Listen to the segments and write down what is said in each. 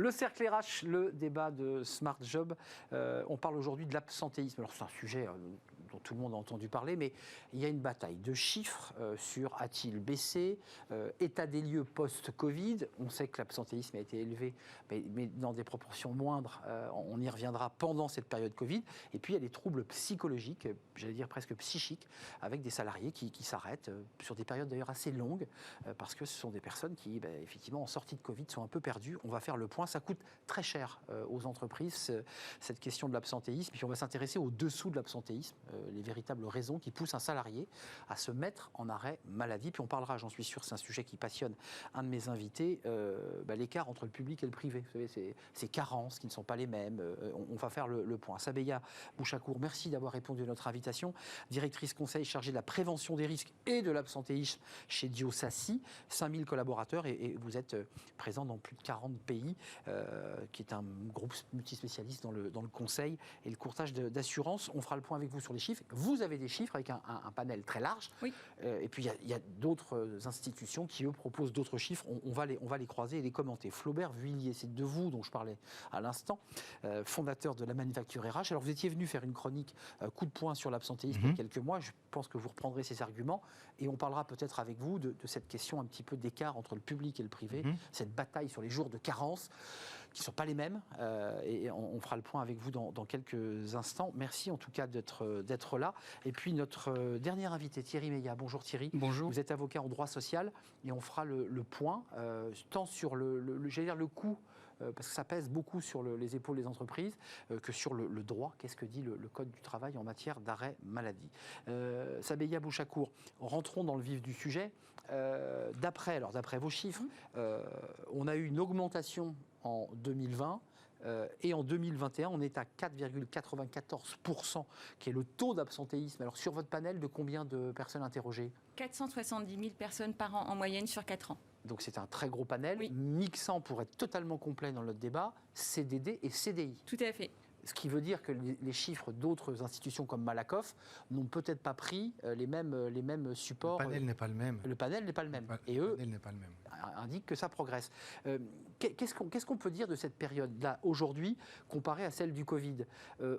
Le cercle RH, le débat de Smart Job. On parle aujourd'hui de l'absentéisme. Alors c'est un sujet dont tout le monde a entendu parler, mais il y a une bataille de chiffres sur a-t-il baissé, état des lieux post-Covid. On sait que l'absentéisme a été élevé, mais dans des proportions moindres. On y reviendra pendant cette période Covid. Et puis il y a des troubles psychologiques, j'allais dire presque psychiques, avec des salariés qui s'arrêtent sur des périodes d'ailleurs assez longues, parce que ce sont des personnes qui, effectivement, en sortie de Covid, sont un peu perdues. On va faire le point. Ça coûte très cher aux entreprises, cette question de l'absentéisme. Puis on va s'intéresser au dessous de l'absentéisme, les véritables raisons qui poussent un salarié à se mettre en arrêt maladie. Puis on parlera, j'en suis sûr, c'est un sujet qui passionne un de mes invités, l'écart entre le public et le privé. Vous savez, ces carences qui ne sont pas les mêmes. On va faire le point. Sabeya Bouchakour, merci d'avoir répondu à notre invitation. Directrice conseil chargée de la prévention des risques et de l'absentéisme chez Diosassi. 5000 collaborateurs et vous êtes présent dans plus de 40 pays, qui est un groupe multispécialiste dans le conseil et le courtage d'assurance. On fera le point avec vous sur les chiffres. Vous avez des chiffres avec un panel très large. Oui. Et puis il y a d'autres institutions qui, eux, proposent d'autres chiffres. On va les croiser et les commenter. Flaubert Vuillier, c'est de vous dont je parlais à l'instant, fondateur de la Manufacture RH. Alors vous étiez venu faire une chronique coup de poing sur l'absentéisme il y a quelques mois. Je pense que vous reprendrez ces arguments et on parlera peut-être avec vous de cette question un petit peu d'écart entre le public et le privé, cette bataille sur les jours de carence qui ne sont pas les mêmes, et on fera le point avec vous dans quelques instants. Merci en tout cas d'être là. Et puis notre dernier invité, Thierry Meillat. Bonjour Thierry. Bonjour. Vous êtes avocat en droit social et on fera le point, tant sur j'allais dire le coût, parce que ça pèse beaucoup sur les épaules des entreprises, que sur le droit. Qu'est-ce que dit le Code du travail en matière d'arrêt maladie? Sabeya Bouchakour, rentrons dans le vif du sujet. D'après vos chiffres, on a eu une augmentation en 2020 et en 2021, on est à 4,94%, qui est le taux d'absentéisme. Alors sur votre panel, de combien de personnes interrogées? 470 000 personnes par an en moyenne sur 4 ans. Donc c'est un très gros panel, oui. Mixant pour être totalement complet dans notre débat, CDD et CDI. Tout à fait. Ce qui veut dire que les chiffres d'autres institutions comme Malakoff n'ont peut-être pas pris les mêmes supports. Le panel n'est pas le même. Le panel n'est pas le même. Et eux indiquent que ça progresse. Qu'est-ce qu'on peut dire de cette période-là aujourd'hui comparée à celle du Covid?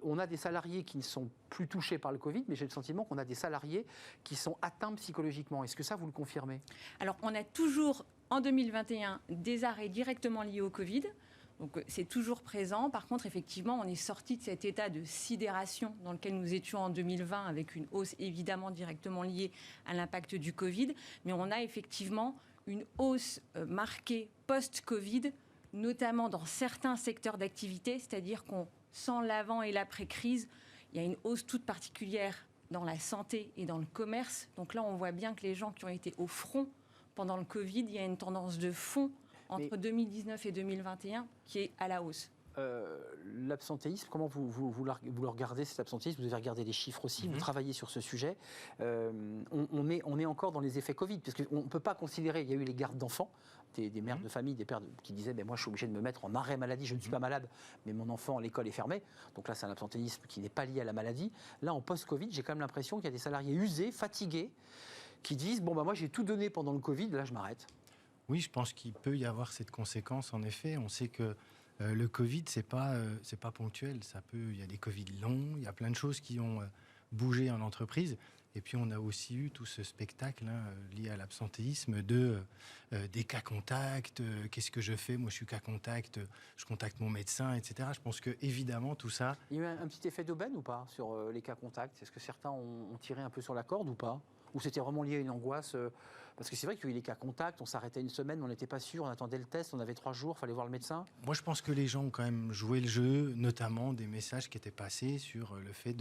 On a des salariés qui ne sont plus touchés par le Covid, mais j'ai le sentiment qu'on a des salariés qui sont atteints psychologiquement. Est-ce que ça, vous le confirmez? Alors, on a toujours, en 2021, des arrêts directement liés au Covid. Donc c'est toujours présent. Par contre, effectivement, on est sorti de cet état de sidération dans lequel nous étions en 2020, avec une hausse évidemment directement liée à l'impact du Covid. Mais on a effectivement une hausse marquée post-Covid, notamment dans certains secteurs d'activité, c'est-à-dire qu'on sent l'avant et l'après-crise. Il y a une hausse toute particulière dans la santé et dans le commerce. Donc là, on voit bien que les gens qui ont été au front pendant le Covid, il y a une tendance de fond entre 2019 et 2021, qui est à la hausse. L'absentéisme, comment vous le regardez, cet absentéisme? Vous avez regardé les chiffres aussi, vous travaillez sur ce sujet. On est encore dans les effets Covid, parce qu'on ne peut pas considérer, il y a eu les gardes d'enfants, des mères de famille, des pères qui disaient moi je suis obligé de me mettre en arrêt maladie, je ne suis pas malade, mais mon enfant, l'école est fermée. Donc là, c'est un absentéisme qui n'est pas lié à la maladie. Là, en post-Covid, j'ai quand même l'impression qu'il y a des salariés usés, fatigués, qui disent moi j'ai tout donné pendant le Covid, là je m'arrête. Oui, je pense qu'il peut y avoir cette conséquence, en effet. On sait que le Covid, c'est pas ponctuel. Il y a des Covid longs, il y a plein de choses qui ont bougé en entreprise. Et puis, on a aussi eu tout ce spectacle lié à l'absentéisme des cas contacts. Qu'est-ce que je fais? Moi, je suis cas contact, je contacte mon médecin, etc. Je pense que évidemment tout ça... Il y a eu un petit effet d'aubaine ou pas sur les cas contacts? Est-ce que certains ont tiré un peu sur la corde ou pas? Ou c'était vraiment lié à une angoisse? Parce que c'est vrai qu'il y a eu les cas contacts, on s'arrêtait une semaine, on n'était pas sûr, on attendait le test, on avait 3 jours, il fallait voir le médecin. Moi, je pense que les gens ont quand même joué le jeu, notamment des messages qui étaient passés sur le fait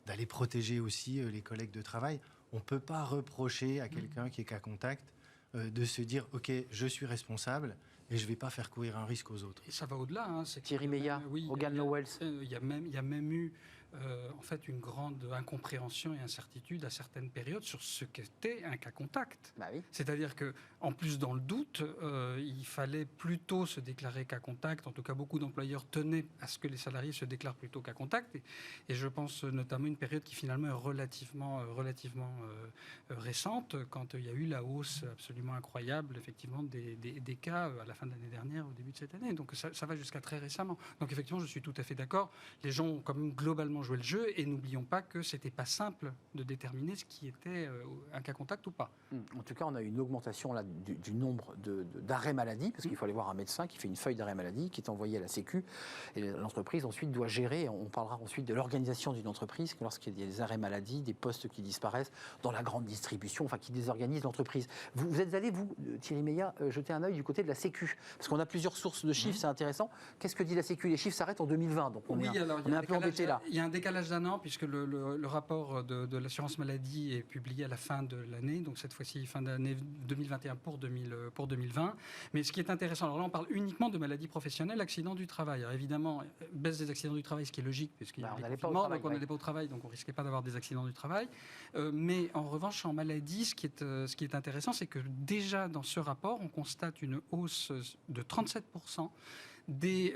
d'aller protéger aussi les collègues de travail. On ne peut pas reprocher à quelqu'un qui est cas contact de se dire « Ok, je suis responsable et je ne vais pas faire courir un risque aux autres ». Et ça va au-delà. Thierry Meillat, oui, Hogan Lovells. Il y a même eu en fait une grande incompréhension et incertitude à certaines périodes sur ce qu'était un cas contact. Bah oui. C'est-à-dire que, en plus, dans le doute, il fallait plutôt se déclarer cas contact. En tout cas, beaucoup d'employeurs tenaient à ce que les salariés se déclarent plutôt cas contact. Et je pense notamment à une période qui finalement est relativement récente, quand il y a eu la hausse absolument incroyable, effectivement, des cas à la fin de l'année dernière, au début de cette année. Donc ça va jusqu'à très récemment. Donc effectivement, je suis tout à fait d'accord. Les gens ont quand même globalement joué le jeu, et n'oublions pas que c'était pas simple de déterminer ce qui était un cas contact ou pas. En tout cas, on a une augmentation là, du nombre d'arrêts maladie, parce qu'il faut aller voir un médecin qui fait une feuille d'arrêt maladie, qui est envoyée à la Sécu, et l'entreprise ensuite doit gérer. On parlera ensuite de l'organisation d'une entreprise, lorsqu'il y a des arrêts maladie, des postes qui disparaissent dans la grande distribution, enfin qui désorganisent l'entreprise. Vous êtes allé, vous, Thierry Meillat, jeter un œil du côté de la Sécu, parce qu'on a plusieurs sources de chiffres, c'est intéressant. Qu'est-ce que dit la Sécu? Les chiffres s'arrêtent en 2020, donc on est un peu embêté là. Il y a un décalage d'un an, puisque le rapport de l'assurance maladie est publié à la fin de l'année, donc cette fois-ci fin d'année 2021 pour 2020. Mais ce qui est intéressant, alors là on parle uniquement de maladies professionnelles, accidents du travail. Alors évidemment, baisse des accidents du travail, ce qui est logique, puisqu'il y a des confinements, donc on n'allait pas au travail, donc on risquait pas d'avoir des accidents du travail. Mais en revanche, en maladie, ce qui est intéressant, c'est que déjà dans ce rapport, on constate une hausse de 37% des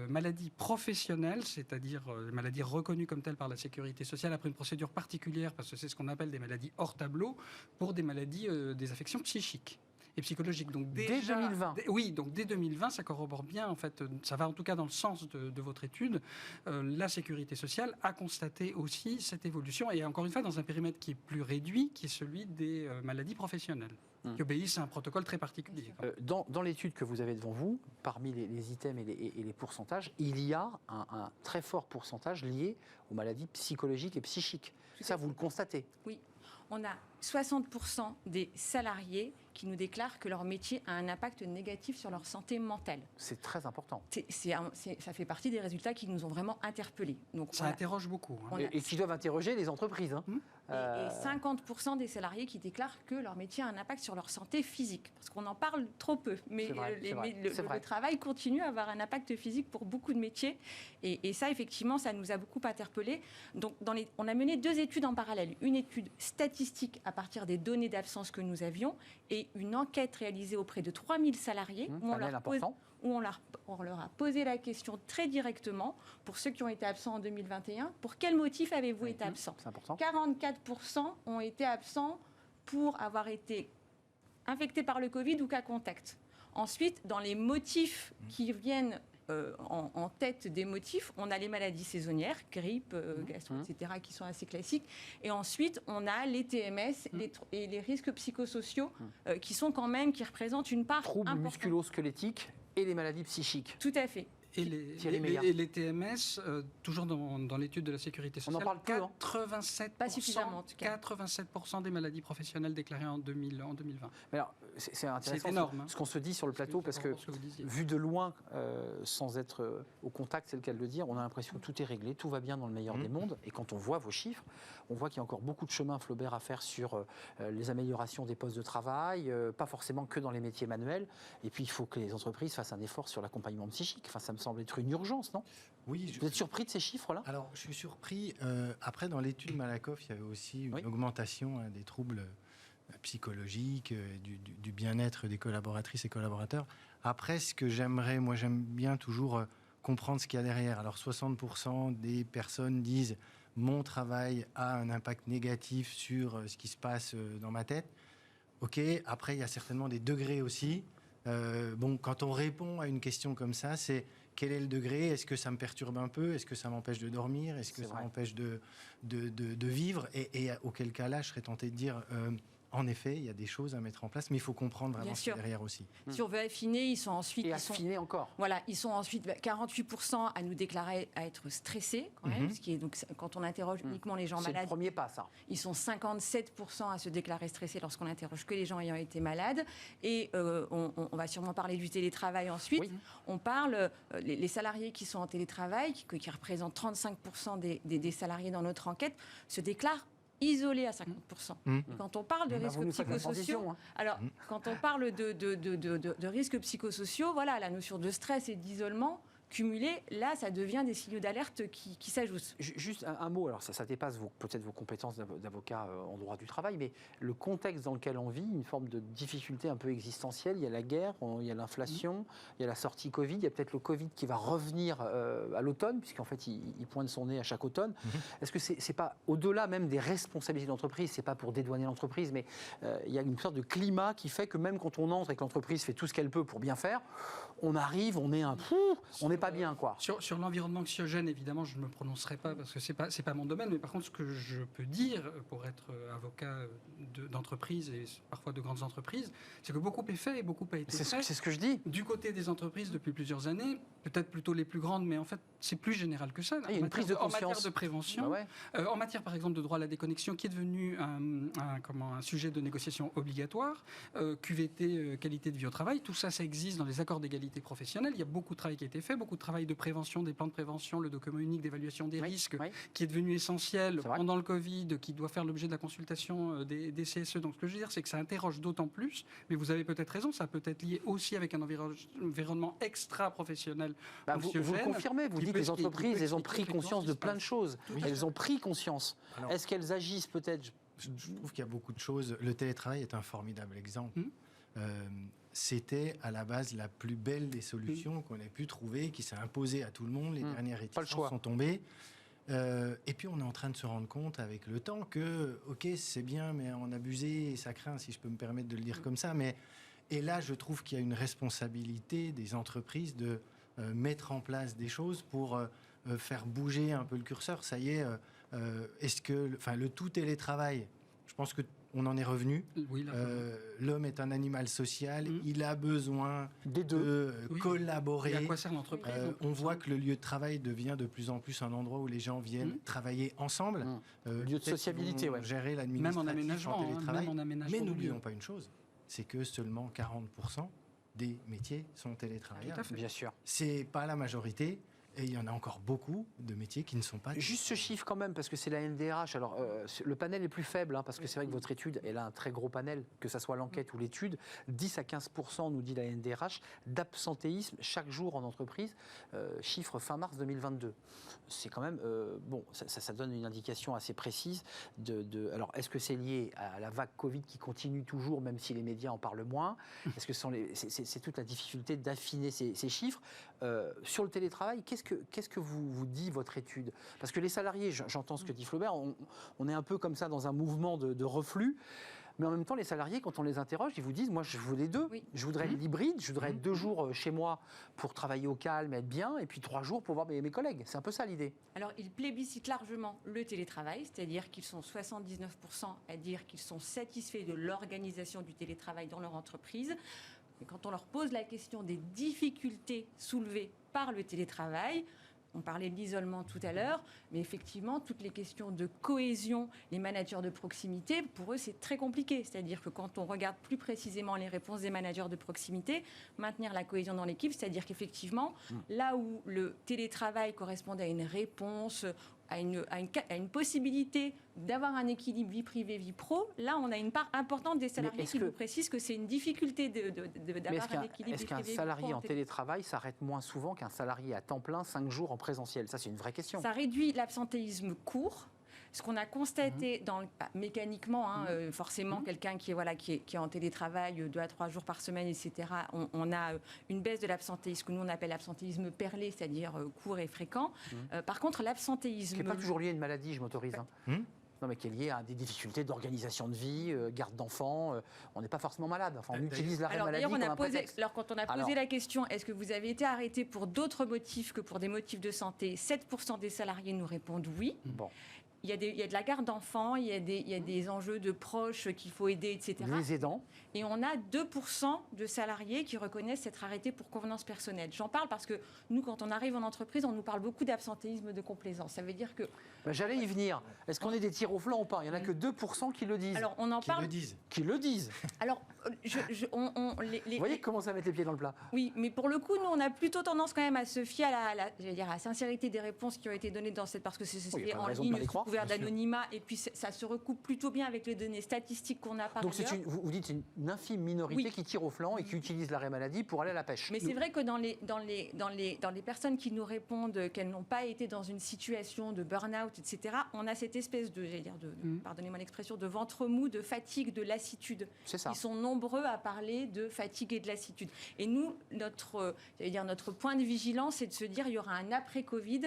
maladies professionnelles, c'est-à-dire maladies reconnues comme telles par la sécurité sociale après une procédure particulière, parce que c'est ce qu'on appelle des maladies hors tableau, pour des maladies, des affections psychiques et psychologiques. Donc dès 2020. Oui, donc dès 2020, ça corrobore bien, en fait, ça va en tout cas dans le sens de votre étude. La sécurité sociale a constaté aussi cette évolution, et encore une fois dans un périmètre qui est plus réduit, qui est celui des maladies professionnelles, qui obéissent à un protocole très particulier. Dans l'étude que vous avez devant vous, parmi les items et les pourcentages, il y a un très fort pourcentage lié aux maladies psychologiques et psychiques. Ça, vous le constatez? Oui. On a 60% des salariés qui nous déclarent que leur métier a un impact négatif sur leur santé mentale. C'est très important. Ça fait partie des résultats qui nous ont vraiment interpellés. Donc ça interroge beaucoup. Et qui doivent interroger les entreprises. Hein. Et 50% des salariés qui déclarent que leur métier a un impact sur leur santé physique. Parce qu'on en parle trop peu. Mais le travail continue à avoir un impact physique pour beaucoup de métiers. Et ça, effectivement, ça nous a beaucoup interpellés. Donc, on a mené 2 études en parallèle. Une étude statistique à partir des données d'absence que nous avions, et une enquête réalisée auprès de 3000 salariés où on leur a posé la question très directement, pour ceux qui ont été absents en 2021, pour quel motif avez-vous été absent? 44% ont été absents pour avoir été infectés par le Covid ou cas contact. Ensuite, dans les motifs qui viennent en tête des motifs, on a les maladies saisonnières, grippe, gastro, etc., qui sont assez classiques. Et ensuite, on a les TMS et les risques psychosociaux qui représentent une part importante. Troubles musculo-squelettiques et les maladies psychiques. Tout à fait. Et les TMS, toujours dans l'étude de la sécurité sociale, on en parle peu, 87% des maladies professionnelles déclarées en 2020. Mais alors, c'est intéressant. C'est énorme. Ce qu'on se dit sur le plateau, parce que vu de loin, sans être au contact, c'est le cas de le dire, on a l'impression que tout est réglé, tout va bien dans le meilleur des mondes. Et quand on voit vos chiffres, on voit qu'il y a encore beaucoup de chemin, Flaubert, à faire sur les améliorations des postes de travail, pas forcément que dans les métiers manuels. Et puis, il faut que les entreprises fassent un effort sur l'accompagnement psychique. Enfin, ça me semble être une urgence, non? Oui. Vous êtes surpris de ces chiffres-là? Alors, je suis surpris. Après, dans l'étude Malakoff, il y avait aussi une augmentation des troubles psychologiques, du bien-être des collaboratrices et collaborateurs. Après, ce que j'aime bien toujours comprendre ce qu'il y a derrière. Alors, 60% des personnes disent « mon travail a un impact négatif sur ce qui se passe dans ma tête ». Ok, après, il y a certainement des degrés aussi. Quand on répond à une question comme ça, c'est quel est le degré? Est-ce que ça me perturbe un peu? Est-ce que ça m'empêche de dormir? Est-ce que ça m'empêche de vivre? Et auquel cas là, je serais tenté de dire, en effet, il y a des choses à mettre en place, mais il faut comprendre vraiment ce qu'il y a derrière aussi. Si on veut affiner, ils sont ensuite... encore. Voilà, ils sont ensuite 48% à nous déclarer à être stressés, quand même, ce qui est, donc, quand on interroge uniquement les gens malades... C'est le premier pas, ça. Ils sont 57% à se déclarer stressés lorsqu'on interroge que les gens ayant été malades. Et on va sûrement parler du télétravail ensuite. Oui. On parle, les salariés qui sont en télétravail, qui représentent 35% des salariés dans notre enquête, se déclarent isolés à 50%. Quand on parle de risques psychosociaux, quand on parle de risques psychosociaux, voilà, la notion de stress et d'isolement cumulés, là, ça devient des signaux d'alerte qui s'ajoutent. Juste un mot, alors ça dépasse peut-être vos compétences d'avocat en droit du travail, mais le contexte dans lequel on vit, une forme de difficulté un peu existentielle, il y a la guerre, il y a l'inflation, il y a la sortie Covid, il y a peut-être le Covid qui va revenir à l'automne, puisqu'en fait il pointe son nez à chaque automne. Est-ce que c'est pas, au-delà même des responsabilités de l'entreprise, c'est pas pour dédouaner l'entreprise, mais il y a une sorte de climat qui fait que même quand on entre et que l'entreprise fait tout ce qu'elle peut pour bien faire, on arrive, on n'est pas bien, quoi. Sur l'environnement anxiogène, évidemment, je ne me prononcerai pas parce que c'est pas mon domaine, mais par contre, ce que je peux dire, pour être avocat d'entreprise et parfois de grandes entreprises, c'est que beaucoup est fait et beaucoup a été fait. C'est ce que je dis. Du côté des entreprises depuis plusieurs années, peut-être plutôt les plus grandes, mais en fait, c'est plus général que ça. Il y a une prise de conscience. En matière de prévention, en matière, par exemple, de droit à la déconnexion, qui est devenu un sujet de négociation obligatoire, QVT, qualité de vie au travail, tout ça, ça existe dans les accords d'égalité professionnelle. Il y a beaucoup de travail qui a été fait, beaucoup de travail de prévention, des plans de prévention, le document unique d'évaluation des risques, qui est devenu essentiel pendant le Covid, qui doit faire l'objet de la consultation des CSE. Donc, ce que je veux dire, c'est que ça interroge d'autant plus, mais vous avez peut-être raison, ça peut être lié aussi avec un environnement extra-professionnel. Vous le confirmez, vous dites que les entreprises, elles ont pris conscience de plein de choses. Elles ont pris conscience. Est-ce qu'elles agissent peut-être? Je trouve qu'il y a beaucoup de choses. Le télétravail est un formidable exemple. C'était à la base la plus belle des solutions qu'on ait pu trouver, qui s'est imposée à tout le monde. Les dernières réticences sont tombées. Et puis on est en train de se rendre compte avec le temps que, ok, c'est bien, mais en abuser, ça craint, si je peux me permettre de le dire comme ça. Et là, je trouve qu'il y a une responsabilité des entreprises de mettre en place des choses pour faire bouger un peu le curseur. Ça y est, est-ce que le tout télétravail, je pense qu'on en est revenu. Oui, l'homme est un animal social, il a besoin de collaborer. Et à quoi sert l'entreprise on voit que le lieu de travail devient de plus en plus un endroit où les gens viennent travailler ensemble. Lieu de sociabilité, gérer l'administratif en télétravail. Mais n'oublions pas une chose, c'est que seulement 40% des métiers sont télétravailleurs. Bien sûr. C'est pas la majorité. Et il y en a encore beaucoup de métiers qui ne sont pas... Juste ce chiffre quand même, parce que c'est la NDRH. Alors, le panel est plus faible, parce que c'est vrai que votre étude, elle a un très gros panel, que ce soit l'enquête ou l'étude. 10 à 15%, nous dit la NDRH, d'absentéisme chaque jour en entreprise. Chiffre fin mars 2022. C'est quand même... ça donne une indication assez précise Alors, est-ce que c'est lié à la vague Covid qui continue toujours, même si les médias en parlent moins? Est-ce que c'est toute la difficulté d'affiner ces chiffres? Sur le télétravail, qu'est-ce que vous dit votre étude? Parce que les salariés, j'entends ce que dit Flaubert, on est un peu comme ça dans un mouvement de reflux. Mais en même temps, les salariés, quand on les interroge, ils vous disent, moi, je veux les deux. Oui. Je voudrais l'hybride, je voudrais être 2 jours chez moi pour travailler au calme, être bien, et puis 3 jours pour voir mes collègues. C'est un peu ça l'idée. Alors, ils plébiscitent largement le télétravail, c'est-à-dire qu'ils sont 79% à dire qu'ils sont satisfaits de l'organisation du télétravail dans leur entreprise. Mais quand on leur pose la question des difficultés soulevées par le télétravail, on parlait de l'isolement tout à l'heure, mais effectivement, toutes les questions de cohésion, les managers de proximité, pour eux, c'est très compliqué. C'est-à-dire que quand on regarde plus précisément les réponses des managers de proximité, maintenir la cohésion dans l'équipe, c'est-à-dire qu'effectivement, là où le télétravail correspondait à une réponse, à une possibilité d'avoir un équilibre vie privée, vie pro, là, on a une part importante des salariés qui nous précisent que c'est une difficulté d'avoir un équilibre vie privée. Est-ce qu'un salarié en télétravail s'arrête moins souvent qu'un salarié à temps plein 5 jours en présentiel? Ça, c'est une vraie question. Ça réduit l'absentéisme court. Ce qu'on a constaté mécaniquement, forcément, quelqu'un qui est en télétravail 2 à 3 jours par semaine, etc., on a une baisse de l'absentéisme que nous on appelle l'absentéisme perlé, c'est-à-dire court et fréquent. Par contre, l'absentéisme... Ce qui n'est pas toujours lié à une maladie, je m'autorise. Non, mais qui est lié à des difficultés d'organisation de vie, garde d'enfants. On n'est pas forcément malade. Enfin, on utilise l'arrêt maladie comme un prétexte. Alors, quand on a posé la question, est-ce que vous avez été arrêté pour d'autres motifs que pour des motifs de santé, 7% des salariés nous répondent oui. Bon. Il y a de la garde d'enfants, il y a des enjeux de proches qu'il faut aider, etc. Les aidants. Et on a 2% de salariés qui reconnaissent être arrêtés pour convenance personnelle. J'en parle parce que nous, quand on arrive en entreprise, on nous parle beaucoup d'absentéisme, de complaisance. Ça veut dire que... J'allais y venir. Est-ce qu'on est des tirs au flanc ou pas? Il n'y en a que 2% qui le disent. Alors, on en parle... Qui le disent. Alors, vous voyez comment ça met les pieds dans le plat? Oui, mais pour le coup, nous, on a plutôt tendance quand même à se fier à la sincérité des réponses qui ont été données dans cette... Parce que c'est en ligne, vous pouvez couvert Bien sûr. d'anonymat, et puis ça se recoupe plutôt bien avec les données statistiques qu'on a par Donc ailleurs. vous dites une infime minorité Oui. qui tire au flanc et qui utilise l'arrêt maladie pour aller à la pêche. Mais c'est vrai que dans les personnes qui nous répondent qu'elles n'ont pas été dans une situation de burn-out, etc., on a cette espèce de, pardonnez-moi l'expression, de ventre mou, de fatigue, de lassitude. C'est ça. Ils sont nombreux à parler de fatigue et de lassitude. Et nous, notre point de vigilance, c'est de se dire il y aura un après-Covid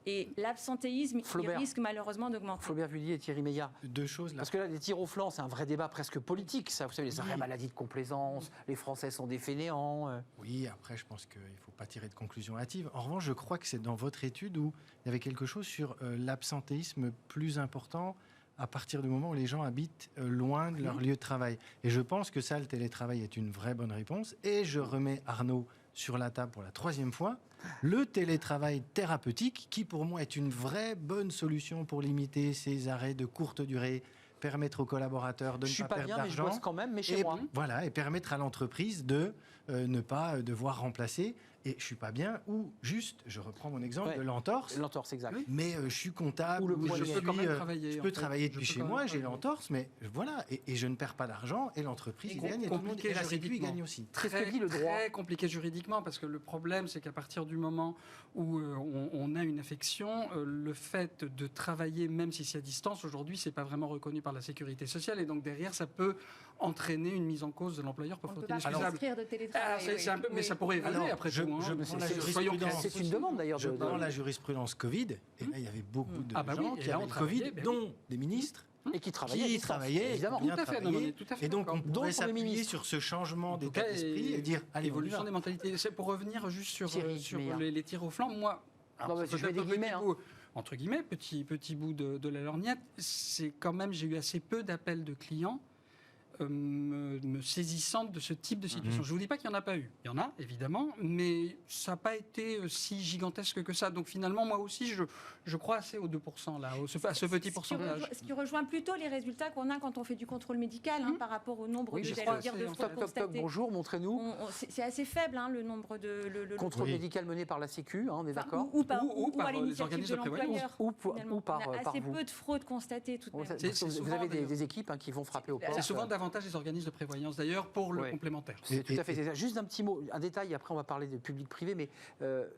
et l'absentéisme, il risque malheureusement d'augmenter. Flaubert Vullier et Thierry Meillard. Deux choses là. Parce que là, les tirs au flanc, c'est un vrai débat presque politique, ça. Vous savez, les arrêts maladie de complaisance, les Français sont des fainéants. Oui, après, je pense qu'il ne faut pas tirer de conclusion hâtive. En revanche, je crois que c'est dans votre étude où il y avait quelque chose sur l'absentéisme plus important à partir du moment où les gens habitent loin de leur lieu de travail. Et je pense que ça, le télétravail est une vraie bonne réponse. Et je remets Arnaud sur la table pour la 3e fois. Le télétravail thérapeutique, qui pour moi est une vraie bonne solution pour limiter ces arrêts de courte durée, permettre aux collaborateurs de ne pas perdre d'argent. Je suis pas bien, mais je bosse quand même, mais chez moi. Voilà, et permettre à l'entreprise de ne pas devoir remplacer. Et je suis pas bien, ou juste, je reprends mon exemple de l'entorse. L'entorse, exact. Mais je suis comptable, Ou le ou poignet. je Je peux quand même travailler, je en peux fait. travailler Je depuis peux chez quand moi, même j'ai travailler. l'entorse, mais voilà, et je ne perds pas d'argent, et l'entreprise Et gagne, et tout le monde, compliqué et la Sécu juridiquement. gagne aussi. Qu'est-ce que dit le droit ? Très compliqué juridiquement, parce que le problème, c'est qu'à partir du moment où on a une affection, le fait de travailler, même si c'est à distance, aujourd'hui, c'est pas vraiment reconnu par la sécurité sociale, et donc derrière, ça peut entraîner une mise en cause de l'employeur pour On ne faute peut pas inexcusable. prescrire de télétravail. C'est un peu, mais ça pourrait évoluer Alors, après je- tout. hein. je Bon, prends la soyons jurisprudence. clairs. C'est une demande d'ailleurs. Je prends la jurisprudence Covid, et là, il y avait beaucoup de Ah bah oui, gens et qui là, avaient on le Covid, travaillait, ben dont des ministres, Et qui travaillait à qui distance, travaillaient, évidemment. bien Tout à fait, non, travaillé. on est tout à fait Et donc, on d'accord. pourrait Donc, on est s'appuyer ministre. sur ce changement En tout d'état cas, d'esprit et dire, allez, on y évolution va. des mentalités. C'est pour revenir juste sur Thierry, sur Meillard. les tirs au flanc. Moi, alors, Non, mais c'est je mets peut-être des un guillemets, petit hein. bout, entre guillemets, petit bout de la lorgnette. C'est quand même, j'ai eu assez peu d'appels de clients me saisissant de ce type de situation. Je ne vous dis pas qu'il n'y en a pas eu. Il y en a, évidemment, mais ça n'a pas été si gigantesque que ça. Donc finalement, moi aussi, je crois assez aux 2%, là, à ce petit pourcentage. Ce qui rejoint plutôt les résultats qu'on a quand on fait du contrôle médical, par rapport au nombre Oui, de, je j'allais crois, dire, de c'est- fraudes Toc, toc, toc, constatées. bonjour, montrez-nous. C'est assez faible, le nombre de... le Contrôle Oui. médical mené par la Sécu, on est enfin, d'accord. ou par, Ou ou par à les l'initiative organismes de de prévoyance. l'employeur. finalement. Ou par On a assez vous. peu de fraudes constatées tout de même. Parce C'est que vous souvent, avez d'ailleurs. des équipes qui vont frapper aux portes. C'est souvent davantage les organismes de prévoyance, d'ailleurs, pour le Ouais. complémentaire. C'est tout à fait. C'est ça. Juste un petit mot, un détail, après on va parler de public-privé, mais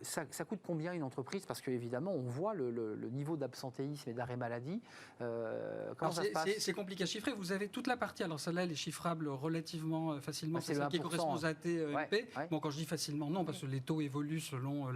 ça coûte combien une entreprise? Parce qu'évidemment, on voit le niveau d'absentéisme et d'arrêt maladie. Comment ça se passe? C'est compliqué à chiffrer. Vous avez toute la partie, alors celle-là, elle est chiffrable relativement facilement. Ah, c'est C'est le celle qui 1%, correspond aux AT MP. Ouais, ouais. Bon, quand je dis facilement, non, parce que les taux évoluent selon c'est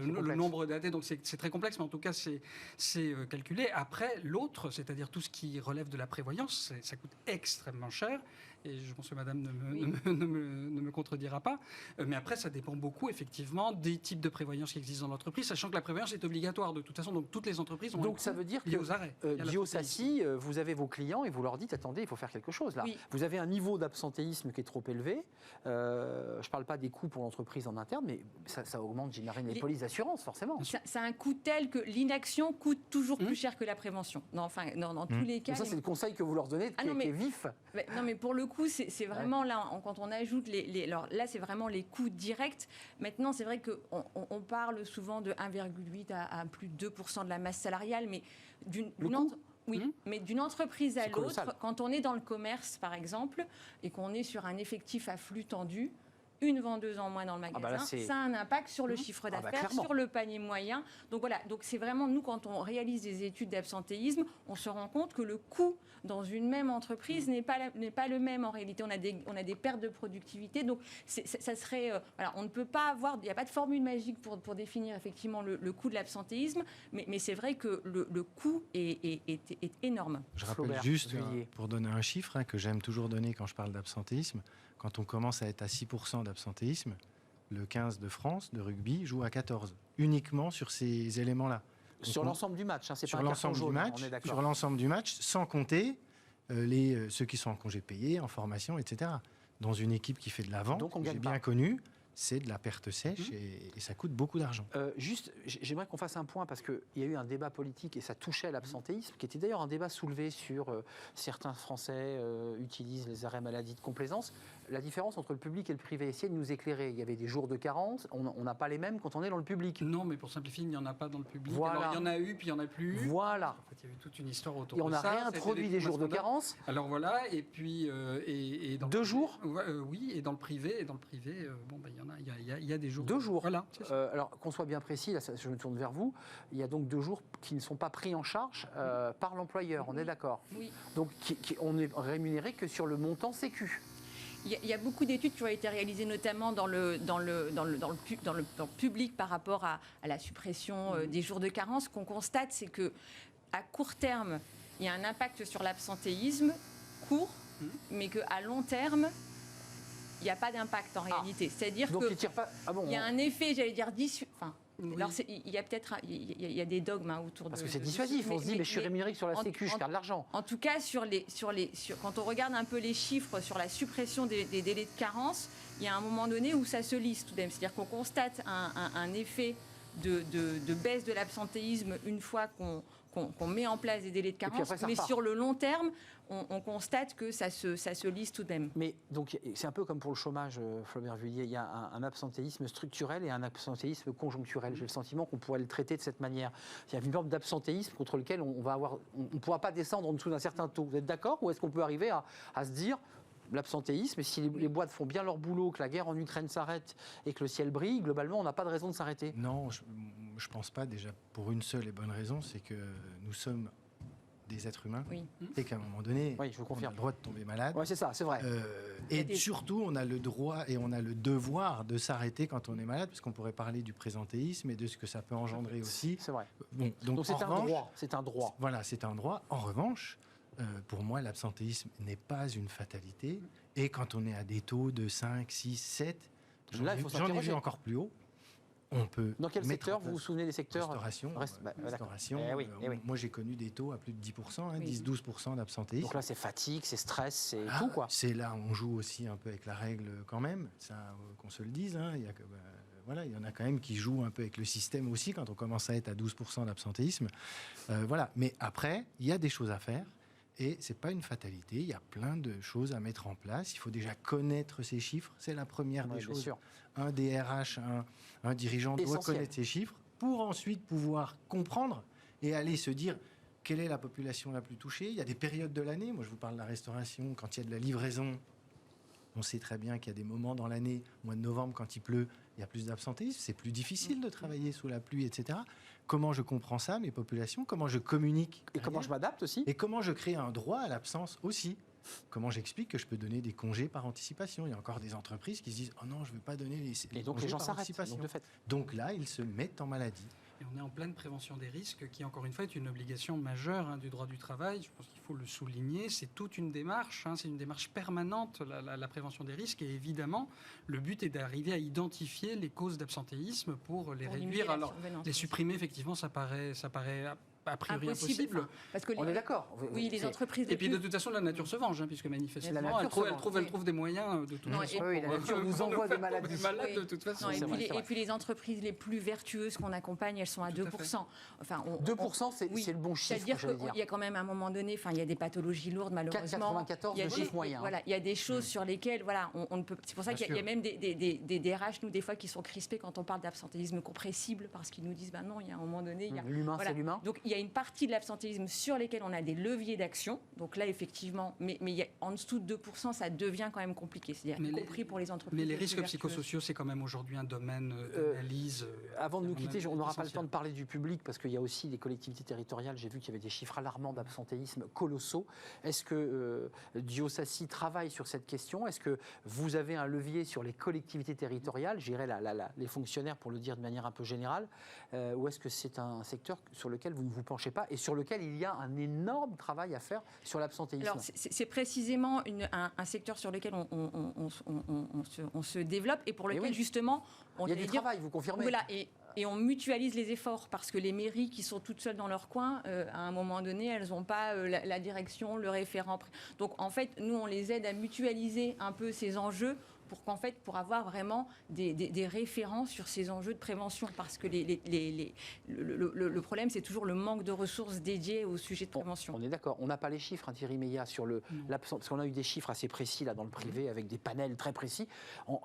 le complexe. nombre d'AT, donc c'est très complexe, mais en tout cas, c'est calculé. Après, l'autre, c'est-à-dire tout ce qui relève de la prévoyance, ça coûte extrêmement cher. Et je pense que madame ne me contredira pas. Mais après, ça dépend beaucoup, effectivement, des types de prévoyance qui existent dans l'entreprise, sachant que la prévoyance est obligatoire de toute façon. Donc, toutes les entreprises ont Donc ça veut dire lié que aux arrêts. Et à la Guillaume faute Sassi, vous avez vos clients et vous leur dites attendez, il faut faire quelque chose là. Oui. Vous avez un niveau d'absentéisme qui est trop élevé. Je ne parle pas des coûts pour l'entreprise en interne, mais ça augmente, j'imagine, les polices d'assurance forcément. C'est un coût tel que l'inaction coûte toujours plus cher que la prévention. Dans tous les cas. Donc ça, c'est le conseil que vous leur donnez, Ah qui non, est mais- vif. Non, mais pour le coup, c'est vraiment là, quand on ajoute alors là, c'est vraiment les coûts directs. Maintenant, c'est vrai qu'on parle souvent de 1,8 à plus de 2% de la masse salariale, mais mais d'une entreprise à C'est colossal. l'autre, quand on est dans le commerce, par exemple, et qu'on est sur un effectif à flux tendu, une vendeuse en moins dans le magasin, bah là, c'est- ça a un impact sur le chiffre Ah bah, d'affaires, clairement. sur le panier moyen. Donc voilà, donc c'est vraiment, nous, quand on réalise des études d'absentéisme, on se rend compte que le coût dans une même entreprise n'est pas le même en réalité. On a des pertes de productivité. Donc ça serait... voilà, on ne peut pas avoir... Il n'y a pas de formule magique pour définir effectivement le coût de l'absentéisme, mais c'est vrai que le coût est énorme. Je rappelle Flaubert, juste, Villiers. pour donner un chiffre que j'aime toujours donner quand je parle d'absentéisme, quand on commence à être à 6% d'absentéisme, le 15 de France de rugby joue à 14, uniquement sur ces éléments-là. Donc, Sur on- l'ensemble du match, hein, c'est pas sur un carton l'ensemble du jaune, match, on est d'accord. sur l'ensemble du match, sans compter ceux qui sont en congé payé, en formation, etc. Dans une équipe qui fait de la vente, Donc on que gagne j'ai bien pas. connu, c'est de la perte sèche et ça coûte beaucoup d'argent. Juste, j'aimerais qu'on fasse un point parce qu'il y a eu un débat politique et ça touchait à l'absentéisme, qui était d'ailleurs un débat soulevé sur certains Français utilisent les arrêts maladie de complaisance. la différence entre le public et le privé. Essayez de nous éclairer. Il y avait des jours de carence. On n'a pas les mêmes quand on est dans le public. Non, mais pour simplifier, il n'y en a pas dans le public. Voilà. Alors, il y en a eu, puis il n'y en a plus eu. Voilà. En fait, il y a eu toute une histoire autour Et on de a ça. réintroduit des jours de carence. Alors voilà, et puis... et dans 2 jours. Oui, et dans le privé, il y a des jours. 2 jours. Voilà. c'est ça. Alors qu'on soit bien précis, là, je me tourne vers vous. Il y a donc 2 jours qui ne sont pas pris en charge par l'employeur. On est d'accord. Oui. Donc on n'est rémunéré que sur le montant Sécu. Il y a beaucoup d'études qui ont été réalisées notamment dans le public par rapport à la suppression des jours de carence. Ce qu'on constate, c'est qu'à court terme, il y a un impact sur l'absentéisme court, mais qu'à long terme, il n'y a pas d'impact en réalité. C'est-à-dire Donc il tire pas. Ah bon, qu'il y a un effet, j'allais dire, enfin, Oui. alors il y a peut-être il y a des dogmes autour de... parce que c'est dissuasif. On se dit, mais je suis rémunéré que sur la Sécu, je perds de l'argent. En tout cas, quand on regarde un peu les chiffres sur la suppression des délais de carence, il y a un moment donné où ça se lisse tout de même. C'est-à-dire qu'on constate un effet de baisse de l'absentéisme une fois qu'on met en place des délais de carence, après, ça mais repart. sur le long terme, on constate que ça se lisse tout de même. Mais donc c'est un peu comme pour le chômage, Flaubert Vullier. Il y a un absentéisme structurel et un absentéisme conjoncturel. J'ai le sentiment qu'on pourrait le traiter de cette manière. Il y a une forme d'absentéisme contre lequel on ne pourra pas descendre en dessous d'un certain taux. Vous êtes d'accord? Ou est-ce qu'on peut arriver à se dire l'absentéisme, et si les boîtes font bien leur boulot, que la guerre en Ukraine s'arrête et que le ciel brille, globalement, on n'a pas de raison de s'arrêter? Non, je ne pense pas, déjà pour une seule et bonne raison, c'est que nous sommes des êtres humains, Oui. et qu'à un moment donné, Oui, je vous on a confirme. le droit de tomber malade. Oui, c'est ça, c'est vrai. Et surtout, on a le droit et on a le devoir de s'arrêter quand on est malade, parce qu'on pourrait parler du présentéisme et de ce que ça peut engendrer aussi. C'est vrai. Bon, Donc c'est en un revanche, droit. C'est un droit. Voilà, c'est un droit. En revanche, pour moi, l'absentéisme n'est pas une fatalité. Et quand on est à des taux de 5, 6, 7, Là, il faut j'en ai vu s'interroger. encore plus haut, on peut. Dans quel mettre secteur en vous vous place- souvenez des secteurs? Restauration. Restauration. Eh oui, eh oui. Moi, j'ai connu des taux à plus de 10%, Oui. 10-12% d'absentéisme. Donc là, c'est fatigue, c'est stress, c'est Ah, tout, quoi. C'est là, on joue aussi un peu avec la règle quand même, ça, qu'on se le dise. Hein, il y a voilà, il y en a quand même qui jouent un peu avec le système aussi quand on commence à être à 12% d'absentéisme. Voilà. Mais après, il y a des choses à faire. Et ce n'est pas une fatalité, il y a plein de choses à mettre en place. Il faut déjà connaître ces chiffres, c'est la première Ouais, des bien choses. sûr. Un DRH, un dirigeant doit Essentiel. connaître ces chiffres pour ensuite pouvoir comprendre et aller se dire quelle est la population la plus touchée. Il y a des périodes de l'année, moi je vous parle de la restauration, quand il y a de la livraison, on sait très bien qu'il y a des moments dans l'année, au mois de novembre quand il pleut, il y a plus d'absentéisme, c'est plus difficile de travailler sous la pluie, etc. Comment je comprends ça, mes populations, comment je communique Et comment derrière je m'adapte aussi? et comment je crée un droit à l'absence aussi. Comment j'explique que je peux donner des congés par anticipation. Il y a encore des entreprises qui se disent « Oh non, je ne veux pas donner les Et donc congés les gens par s'arrêtent. anticipation. Donc, de fait. Donc là, ils se mettent en maladie. Et on est en pleine prévention des risques, qui encore une fois est une obligation majeure du droit du travail. Je pense qu'il faut le souligner. C'est toute une démarche, c'est une démarche permanente, la prévention des risques. Et évidemment, le but est d'arriver à identifier les causes d'absentéisme pour les Pour limiter réduire. la Alors, survenance. les supprimer, effectivement, ça paraît a priori impossible. Enfin, parce que On est d'accord. Oui, les C'est- entreprises. Et puis de toute façon, la nature se venge, puisque manifestement, La nature se venge. elle trouve des moyens de toute Non, façon. Oui, la pour- nature nous pour envoie faire des maladies. tomber malades, Oui. de toute façon. Non, C'est vrai, c'est vrai. et puis les entreprises les plus vertueuses qu'on accompagne, elles sont à Tout à 2%. Enfin, 2%, c'est oui. le bon chiffre, C'est-à-dire j'allais qu'il dire. y a quand même un moment donné, enfin, il y a des pathologies lourdes, malheureusement. 94, Il y a le des- chiffre moyen. Voilà, il y a des choses sur lesquelles, voilà, on ne peut. C'est pour ça Bien qu'il y a sûr. même des DRH, nous, des fois, qui sont crispés quand on parle d'absentéisme compressible, parce qu'ils nous disent, ben non, il y a un moment donné, il y a. L'humain, Voilà. c'est l'humain. Donc il y a une partie de l'absentéisme sur lesquels on a des leviers d'action. Donc là, effectivement, mais il y a, en dessous de 2%, ça devient quand même compliqué. C'est-à-dire, Mais y les- compris pour les entreprises. Mais les plus risques vertueuses. psychosociaux, c'est quand même aujourd'hui un domaine d'analyse. Avant de nous quitter, on n'aura pas le essentiel. temps de parler du public parce qu'il y a aussi des collectivités territoriales. J'ai vu qu'il y avait des chiffres alarmants d'absentéisme colossaux. Est-ce que Diosassi travaille sur cette question? Est-ce que vous avez un levier sur les collectivités territoriales, j'irais les fonctionnaires pour le dire de manière un peu générale, ou est-ce que c'est un secteur sur lequel vous ne vous penchez pas et sur lequel il y a un énorme travail à faire sur l'absentéisme? Alors, c'est précisément un secteur sur lequel on se développe et pour Et lequel, oui. justement, on Il y a du j'allais dire, travail, vous confirmez? voilà, et on mutualise les efforts parce que les mairies qui sont toutes seules dans leur coin, à un moment donné, elles n'ont pas la direction, le référent. Donc, en fait, nous, on les aide à mutualiser un peu ces enjeux pour avoir vraiment des références sur ces enjeux de prévention. Parce que le problème, c'est toujours le manque de ressources dédiées au sujet de prévention. On est d'accord. On n'a pas les chiffres, Thierry Meillat, sur l'absence. Parce qu'on a eu des chiffres assez précis là dans le privé, avec des panels très précis.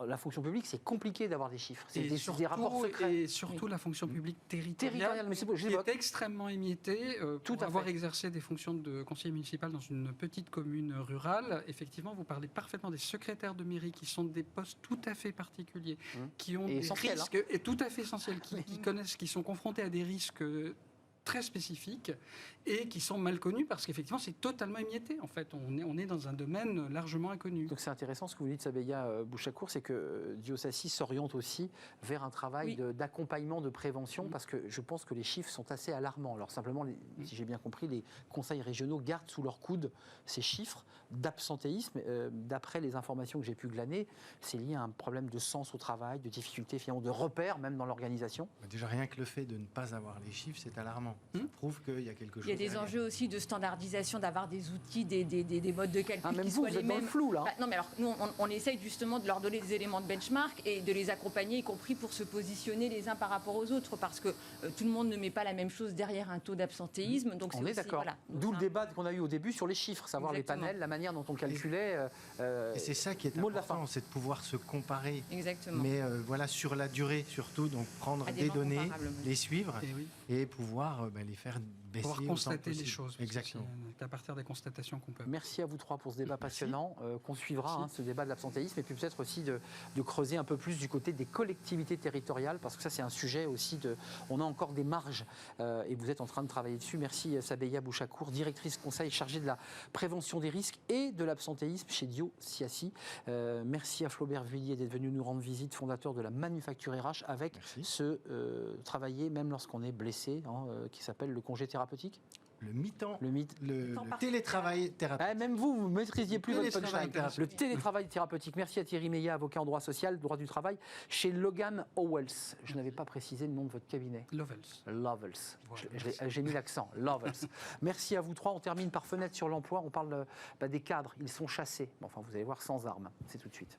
La fonction publique, c'est compliqué d'avoir des chiffres. C'est des rapports secrets. Et surtout la fonction publique territoriale, mais qui est extrêmement émiettée. Pour avoir exercé des fonctions de conseiller municipal dans une petite commune rurale, effectivement, vous parlez parfaitement des secrétaires de mairie, qui sont des postes tout à fait particuliers, qui ont des risques, et tout à fait essentiels, qui connaissent, qui sont confrontés à des risques très spécifiques et qui sont mal connus parce qu'effectivement c'est totalement émietté. En fait, on est dans un domaine largement inconnu. Donc c'est intéressant ce que vous dites, Sabeya Bouchakour, c'est que Diosassi s'oriente aussi vers un travail d'accompagnement, de prévention, parce que je pense que les chiffres sont assez alarmants. Alors simplement, si j'ai bien compris, les conseils régionaux gardent sous leur coude ces chiffres d'absentéisme. D'après les informations que j'ai pu glaner, c'est lié à un problème de sens au travail, de difficulté finalement de repères même dans l'organisation. Déjà rien que le fait de ne pas avoir les chiffres, c'est alarmant. Ça prouve qu'il y a quelque chose. Il y a des enjeux aussi de standardisation, d'avoir des outils, des modes de calcul même qui vous, soient vous les êtes dans mêmes. le flou là. Non, mais alors nous, on essaye justement de leur donner des éléments de benchmark et de les accompagner, y compris pour se positionner les uns par rapport aux autres, parce que tout le monde ne met pas la même chose derrière un taux d'absentéisme. Donc on est d'accord. Voilà. D'où le débat qu'on a eu au début sur les chiffres, savoir les panels, la manière dont on calculait. Et c'est ça qui est important, c'est de pouvoir se comparer. Exactement. Mais voilà, sur la durée surtout, donc prendre des données, les suivre et pouvoir les faire baisser. Pouvoir constater les choses. Exactement. C'est à partir des constatations qu'on peut. Merci à vous trois pour ce débat passionnant qu'on suivra, ce débat de l'absentéisme, et puis peut-être aussi de creuser un peu plus du côté des collectivités territoriales, parce que ça c'est un sujet aussi on a encore des marges et vous êtes en train de travailler dessus. Merci Sabeya Bouchakour, directrice conseil chargée de la prévention des risques et de l'absentéisme chez Diosassi. Merci à Flaubert Vuillier d'être venu nous rendre visite, fondateur de la Manufacture RH, avec ce travailler même lorsqu'on est blessé, qui s'appelle le congé thérapeutique. Le mi-temps, le temps télétravail thérapeutique. Même vous ne maîtrisiez plus votre punchline. Le télétravail thérapeutique. Merci à Thierry Meillat, avocat en droit social, droit du travail, chez Logan Howells. Je n'avais pas précisé le nom de votre cabinet. Lovels. Voilà. J'ai mis l'accent. Lovels. Merci à vous trois. On termine par fenêtre sur l'emploi. On parle des cadres. Ils sont chassés. Enfin, vous allez voir, sans armes. C'est tout de suite.